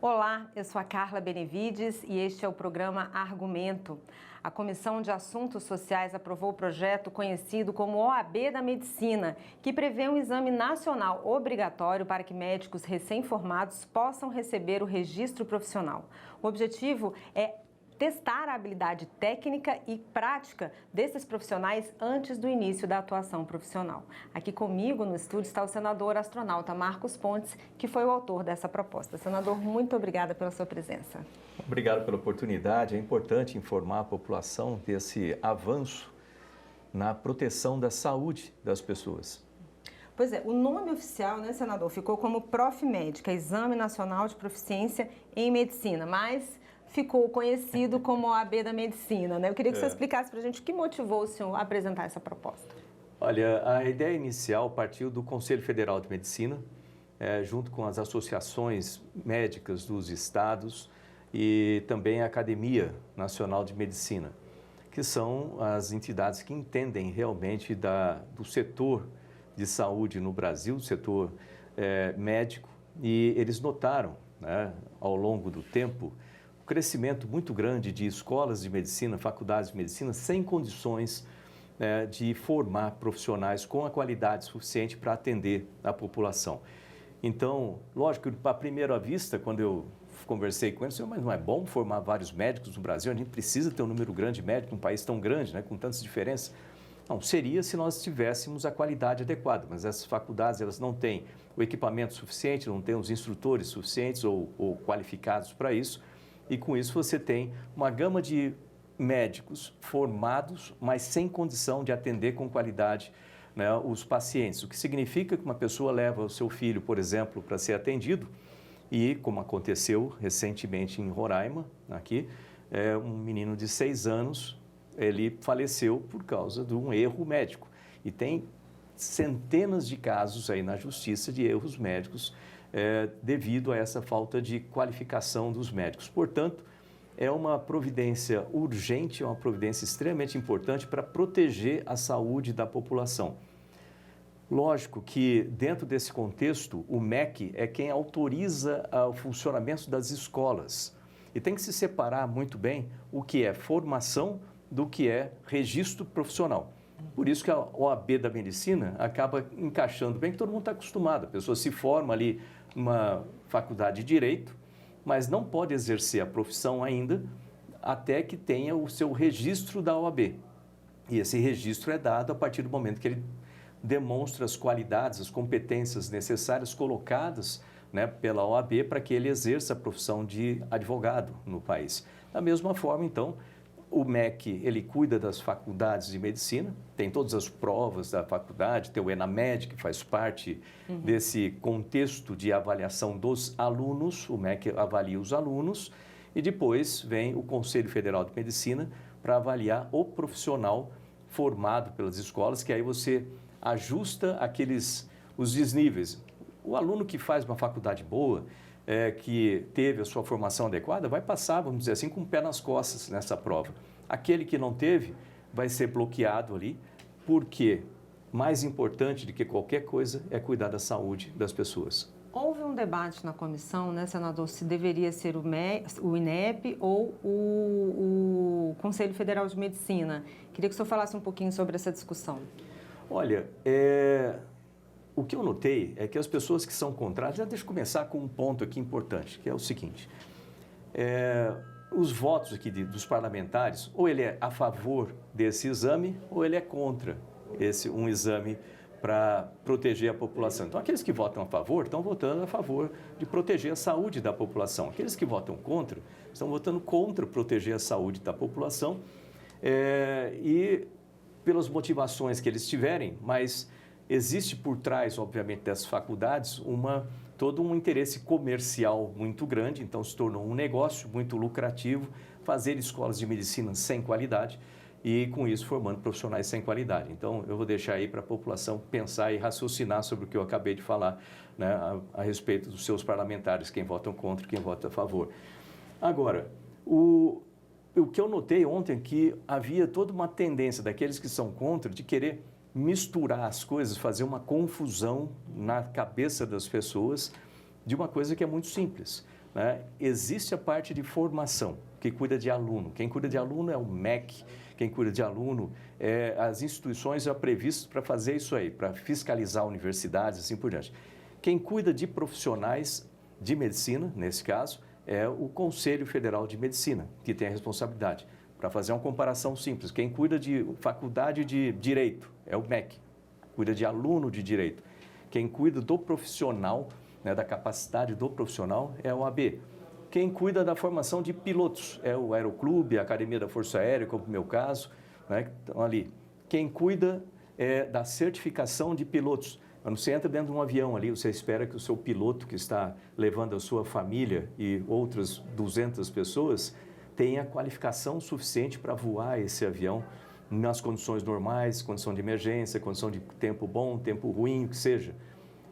Olá, eu sou a Carla Benevides e este é o programa Argumento. A Comissão de Assuntos Sociais aprovou o projeto conhecido como OAB da Medicina, que prevê um exame nacional obrigatório para que médicos recém-formados possam receber o registro profissional. O objetivo é testar a habilidade técnica e prática desses profissionais antes do início da atuação profissional. Aqui comigo no estúdio está o senador astronauta Marcos Pontes, que foi o autor dessa proposta. Senador, muito obrigada pela sua presença. Obrigado pela oportunidade. É importante informar a população desse avanço na proteção da saúde das pessoas. Pois é, o nome oficial, né, senador, ficou como ProfMed, Exame Nacional de Proficiência em Medicina, mas ficou conhecido como OAB da Medicina, né? Eu queria que você explicasse para a gente o que motivou o senhor a apresentar essa proposta. Olha, a ideia inicial partiu do Conselho Federal de Medicina, junto com as associações médicas dos estados e também a Academia Nacional de Medicina, que são as entidades que entendem realmente do setor de saúde no Brasil, o setor médico, e eles notaram, né, ao longo do tempo, crescimento muito grande de escolas de medicina, faculdades de medicina, sem condições de formar profissionais com a qualidade suficiente para atender a população. Então, lógico, à primeira vista, quando eu conversei com eles, mas não é bom formar vários médicos no Brasil? A gente precisa ter um número grande de médicos num país tão grande, né, com tantas diferenças. Não, seria se nós tivéssemos a qualidade adequada, mas essas faculdades elas não têm o equipamento suficiente, não têm os instrutores suficientes ou qualificados para isso. E com isso você tem uma gama de médicos formados, mas sem condição de atender com qualidade, né, os pacientes. O que significa que uma pessoa leva o seu filho, por exemplo, para ser atendido e, como aconteceu recentemente em Roraima, aqui, um menino de 6 anos, ele faleceu por causa de um erro médico. E tem centenas de casos aí na justiça de erros médicos devido a essa falta de qualificação dos médicos. Portanto, é uma providência urgente, é uma providência extremamente importante para proteger a saúde da população. Lógico que, dentro desse contexto, o MEC é quem autoriza o funcionamento das escolas. E tem que se separar muito bem o que é formação do que é registro profissional. Por isso que a OAB da Medicina acaba encaixando bem, que todo mundo está acostumado. A pessoa se forma ali numa faculdade de Direito, mas não pode exercer a profissão ainda até que tenha o seu registro da OAB. E esse registro é dado a partir do momento que ele demonstra as qualidades, as competências necessárias colocadas, né, pela OAB para que ele exerça a profissão de advogado no país. Da mesma forma, então, o MEC, ele cuida das faculdades de medicina, tem todas as provas da faculdade, tem o ENAMED, que faz parte desse contexto de avaliação dos alunos, o MEC avalia os alunos, e depois vem o Conselho Federal de Medicina para avaliar o profissional formado pelas escolas, que aí você ajusta os desníveis. O aluno que faz uma faculdade boa, que teve a sua formação adequada, vai passar, vamos dizer assim, com o pé nas costas nessa prova. Aquele que não teve vai ser bloqueado ali, porque mais importante do que qualquer coisa é cuidar da saúde das pessoas. Houve um debate na comissão, né, senador, se deveria ser o INEP ou o Conselho Federal de Medicina. Queria que o senhor falasse um pouquinho sobre essa discussão. Olha, o que eu notei é que as pessoas que são contrárias, deixa eu começar com um ponto aqui importante, que é o seguinte, os votos aqui dos parlamentares, ou ele é a favor desse exame, ou ele é contra um exame para proteger a população. Então, aqueles que votam a favor, estão votando a favor de proteger a saúde da população. Aqueles que votam contra, estão votando contra proteger a saúde da população e pelas motivações que eles tiverem, mas existe por trás, obviamente, dessas faculdades todo um interesse comercial muito grande, então se tornou um negócio muito lucrativo fazer escolas de medicina sem qualidade e, com isso, formando profissionais sem qualidade. Então, eu vou deixar aí para a população pensar e raciocinar sobre o que eu acabei de falar, né, a respeito dos seus parlamentares, quem votam contra e quem vota a favor. Agora, o que eu notei ontem é que havia toda uma tendência daqueles que são contra de querer misturar as coisas, fazer uma confusão na cabeça das pessoas de uma coisa que é muito simples. né? Existe a parte de formação, que cuida de aluno. Quem cuida de aluno é o MEC, quem cuida de aluno, as instituições já previstas para fazer isso aí, para fiscalizar universidades e assim por diante. Quem cuida de profissionais de medicina, nesse caso, é o Conselho Federal de Medicina, que tem a responsabilidade. Para fazer uma comparação simples, quem cuida de faculdade de Direito é o MEC, cuida de aluno de Direito. Quem cuida do profissional, né, da capacidade do profissional, é o OAB. Quem cuida da formação de pilotos é o Aeroclube, a Academia da Força Aérea, como no meu caso, né, que estão ali. Quem cuida da certificação de pilotos. Quando você entra dentro de um avião ali, você espera que o seu piloto que está levando a sua família e outras 200 pessoas tenha qualificação suficiente para voar esse avião nas condições normais, condição de emergência, condição de tempo bom, tempo ruim, o que seja.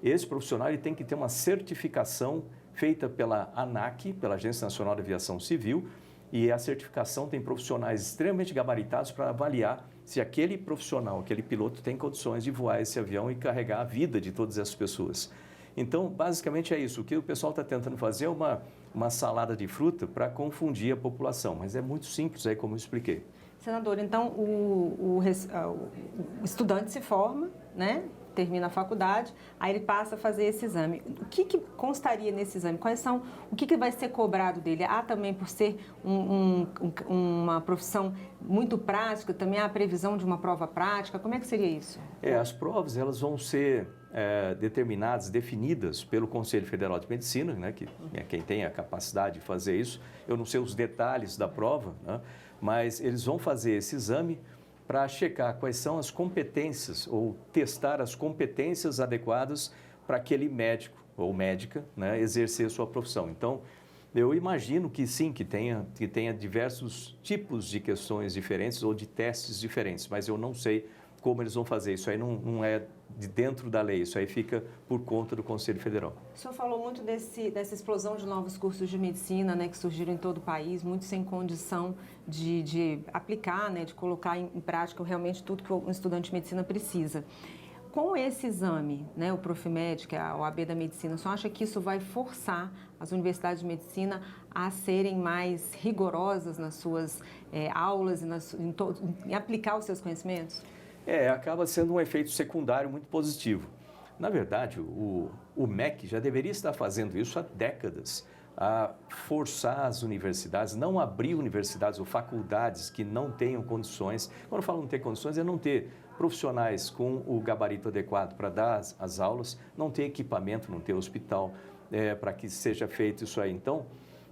Esse profissional ele tem que ter uma certificação feita pela ANAC, pela Agência Nacional de Aviação Civil, e a certificação tem profissionais extremamente gabaritados para avaliar se aquele profissional, aquele piloto tem condições de voar esse avião e carregar a vida de todas essas pessoas. Então, basicamente é isso. O que o pessoal está tentando fazer é uma salada de fruta para confundir a população, mas é muito simples aí, como eu expliquei. Senador, então o estudante se forma, né? Termina a faculdade, aí ele passa a fazer esse exame. O que constaria nesse exame? O que vai ser cobrado dele? Há também, por ser uma profissão muito prática, também há a previsão de uma prova prática? Como é que seria isso? As provas elas vão ser determinadas, definidas pelo Conselho Federal de Medicina, né, que é quem tem a capacidade de fazer isso. Eu não sei os detalhes da prova, né, mas eles vão fazer esse exame para checar quais são as competências ou testar as competências adequadas para aquele médico ou médica, né, exercer sua profissão. Então, eu imagino que sim, que tenha diversos tipos de questões diferentes ou de testes diferentes, mas eu não sei como eles vão fazer. Isso aí não é de dentro da lei, isso aí fica por conta do Conselho Federal. O senhor falou muito dessa explosão de novos cursos de medicina, né, que surgiram em todo o país, muitos sem condição de aplicar, né, de colocar em prática realmente tudo que um estudante de medicina precisa. Com esse exame, né, o Profimed, que é a OAB da Medicina, o senhor acha que isso vai forçar as universidades de medicina a serem mais rigorosas nas suas aulas e em aplicar os seus conhecimentos? Acaba sendo um efeito secundário muito positivo. Na verdade, o MEC já deveria estar fazendo isso há décadas, a forçar as universidades, não abrir universidades ou faculdades que não tenham condições. Quando eu falo não ter condições, é não ter profissionais com o gabarito adequado para dar as aulas, não ter equipamento, não ter hospital para que seja feito isso aí. Então,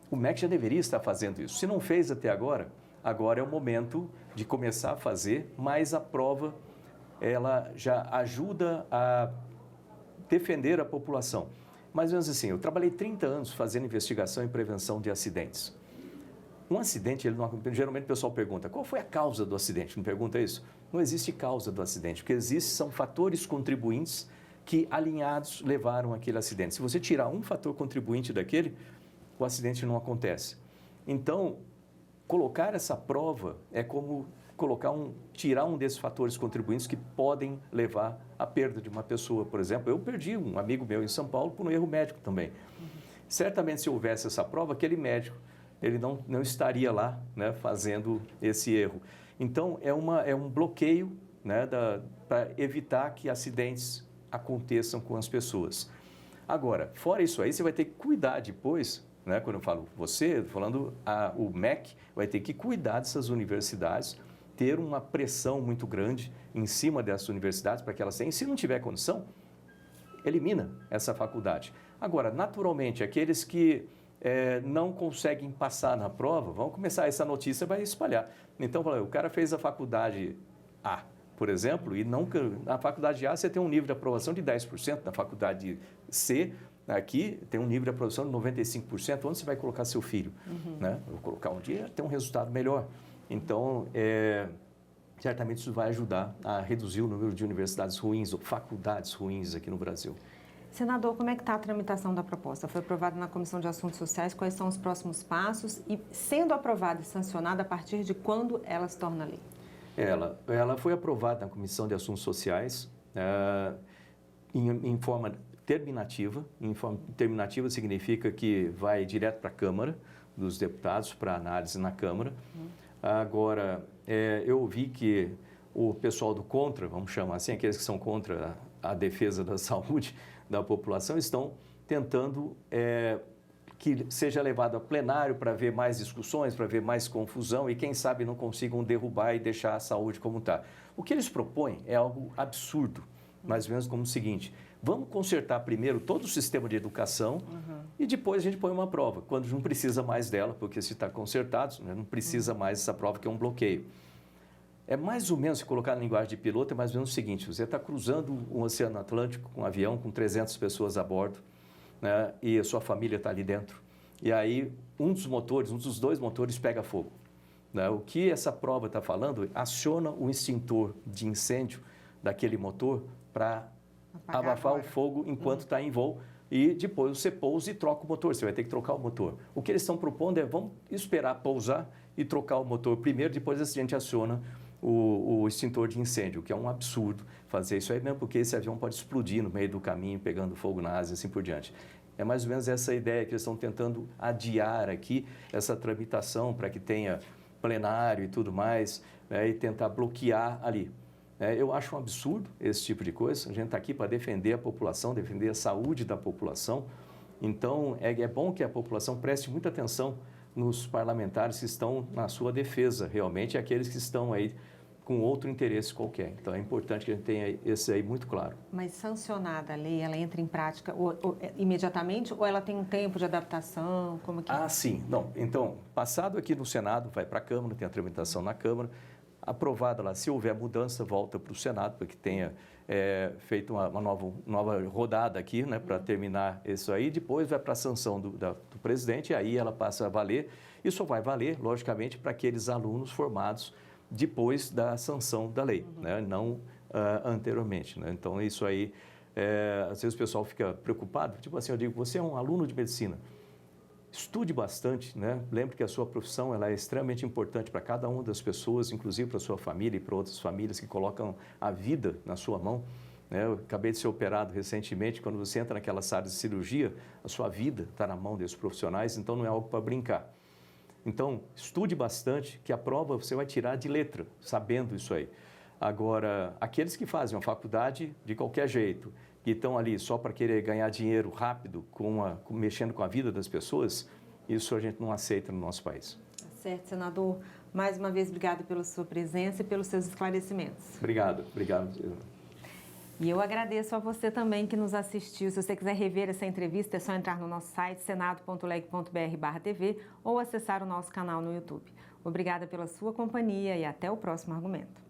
o MEC já deveria estar fazendo isso. Se não fez até agora, agora é o momento de começar a fazer, mas a prova ela já ajuda a defender a população. Mais ou menos assim, eu trabalhei 30 anos fazendo investigação e prevenção de acidentes. Um acidente, geralmente o pessoal pergunta, qual foi a causa do acidente? Não pergunta isso? Não existe causa do acidente, o que existe são fatores contribuintes que alinhados levaram aquele acidente. Se você tirar um fator contribuinte daquele, o acidente não acontece. Então, colocar essa prova é como tirar um desses fatores contribuintes que podem levar à perda de uma pessoa. Por exemplo, eu perdi um amigo meu em São Paulo por um erro médico também. Certamente, se houvesse essa prova, aquele médico ele não estaria lá, né, fazendo esse erro. Então, é um bloqueio, né, para evitar que acidentes aconteçam com as pessoas. Agora, fora isso aí, você vai ter que cuidar depois, né, quando eu falo você, falando o MEC, vai ter que cuidar dessas universidades, ter uma pressão muito grande em cima dessas universidades para que elas tenham. Se não tiver condição, elimina essa faculdade. Agora, naturalmente, aqueles que não conseguem passar na prova, vão começar, essa notícia vai espalhar. Então, o cara fez a faculdade A, por exemplo, e na faculdade A você tem um nível de aprovação de 10%, na faculdade C, aqui tem um nível de aprovação de 95%, onde você vai colocar seu filho? Né? Vou colocar um dia, ter um resultado melhor. Então, certamente isso vai ajudar a reduzir o número de universidades ruins ou faculdades ruins aqui no Brasil. Senador, como é que está a tramitação da proposta? Foi aprovada na Comissão de Assuntos Sociais, quais são os próximos passos? E, sendo aprovada e sancionada, a partir de quando ela se torna lei? Ela foi aprovada na Comissão de Assuntos Sociais em forma terminativa. Terminativa significa que vai direto para a Câmara dos Deputados, para análise na Câmara. Agora, eu ouvi que o pessoal do contra, vamos chamar assim, aqueles que são contra a defesa da saúde da população, estão tentando que seja levado a plenário para ver mais discussões, para ver mais confusão e, quem sabe, não consigam derrubar e deixar a saúde como está. O que eles propõem é algo absurdo, mais ou menos como o seguinte: vamos consertar primeiro todo o sistema de educação e depois a gente põe uma prova, quando não precisa mais dela, porque se está consertado, né, não precisa mais dessa prova, que é um bloqueio. É mais ou menos, se colocar na linguagem de piloto, é mais ou menos o seguinte: você está cruzando o Oceano Atlântico com um avião com 300 pessoas a bordo, né, e a sua família está ali dentro. E aí um dos dois motores pega fogo. Né? O que essa prova está falando, aciona o extintor de incêndio daquele motor para abafar o fogo enquanto está em voo, e depois você pousa e troca o motor, você vai ter que trocar o motor. O que eles estão propondo é: vamos esperar pousar e trocar o motor primeiro, depois a gente aciona o extintor de incêndio, que é um absurdo fazer isso aí mesmo, porque esse avião pode explodir no meio do caminho, pegando fogo na asa e assim por diante. É mais ou menos essa ideia que eles estão tentando adiar aqui, essa tramitação para que tenha plenário e tudo mais, né, e tentar bloquear ali. Eu acho um absurdo esse tipo de coisa. A gente está aqui para defender a população, defender a saúde da população. Então, é bom que a população preste muita atenção nos parlamentares que estão na sua defesa, realmente, aqueles que estão aí com outro interesse qualquer. Então, é importante que a gente tenha esse aí muito claro. Mas sancionada a lei, ela entra em prática imediatamente ou ela tem um tempo de adaptação? Como que... Sim. Não. Então, passado aqui no Senado, vai para a Câmara, tem a tramitação na Câmara. Aprovada lá, se houver mudança, volta para o Senado, para que tenha feito uma nova rodada aqui, né, para terminar isso aí. Depois vai para a sanção do presidente, e aí ela passa a valer. E só vai valer, logicamente, para aqueles alunos formados depois da sanção da lei, né, não anteriormente. Né? Então, isso aí, às vezes o pessoal fica preocupado. Tipo assim, eu digo: você é um aluno de medicina, estude bastante, né? Lembre que a sua profissão ela é extremamente importante para cada uma das pessoas, inclusive para a sua família e para outras famílias que colocam a vida na sua mão. Né? Eu acabei de ser operado recentemente. Quando você entra naquela sala de cirurgia, a sua vida está na mão desses profissionais, então não é algo para brincar. Então, estude bastante, que a prova você vai tirar de letra, sabendo isso aí. Agora, aqueles que fazem uma faculdade de qualquer jeito, que estão ali só para querer ganhar dinheiro rápido, mexendo com a vida das pessoas, isso a gente não aceita no nosso país. Certo, senador. Mais uma vez, obrigado pela sua presença e pelos seus esclarecimentos. Obrigado. E eu agradeço a você também que nos assistiu. Se você quiser rever essa entrevista, é só entrar no nosso site, senado.leg.br/tv, ou acessar o nosso canal no YouTube. Obrigada pela sua companhia e até o próximo argumento.